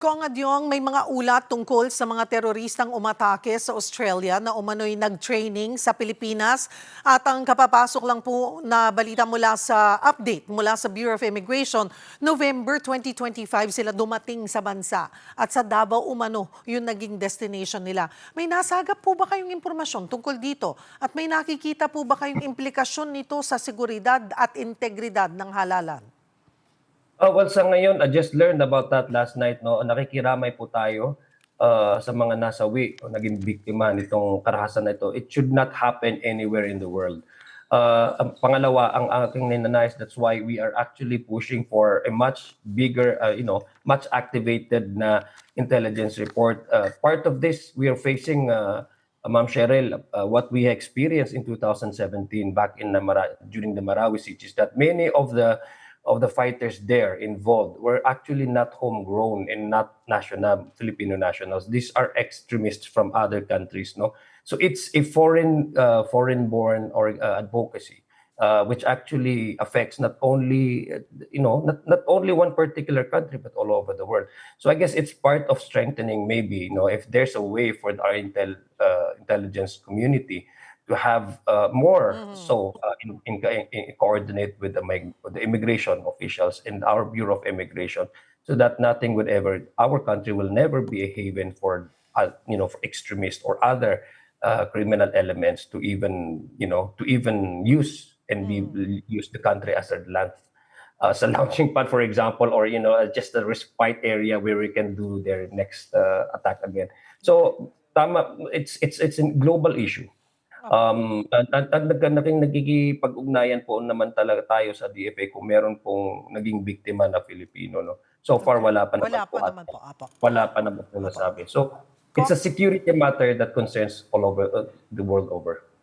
Kong Adyong, may mga ulat tungkol sa mga teroristang umatake sa Australia na umano'y nag-training sa Pilipinas at ang kapapasok lang po na balita mula sa update mula sa Bureau of Immigration, November 2025 sila dumating sa bansa at sa Davao umano yung naging destination nila. May nasagap po ba kayong impormasyon tungkol dito at may nakikita po ba kayong implikasyon nito sa seguridad at integridad ng halalan? Well, sa ngayon, I just learned about that last night, 'no. Nakikiramay po tayo, sa mga nasawi o naging biktima nitong karahasan na ito. It should not happen anywhere in the world. Ang pangalawa, ang aking ninanais, that's why we are actually pushing for a much bigger, much activated na intelligence report. Part of this, we are facing, Ma'am Cheryl, what we experienced in 2017 back in during the Marawi siege is that many of the fighters there involved were actually not homegrown and not national Filipino nationals. These are extremists from other countries, no. So it's a foreign-born or advocacy, which actually affects not only not only one particular country but all over the world. So I guess it's part of strengthening, maybe, if there's a way for our intelligence community to have more in coordinate with the immigration officials and our Bureau of Immigration, so that nothing would ever, our country will never be a haven for for extremists or other criminal elements to even use and use the country as a launching pad, for example, or just a respite area where we can do their next attack again. So tama, it's a global issue. Naging nagkikipag-ugnayan po naman talaga tayo sa DFA kung meron pong naging biktima na Filipino, no. So far Okay. wala pa naman Wala po pa at naman po, apo. wala pa naman po Apo. nasabi. So it's Kong a security matter that concerns all over the world over.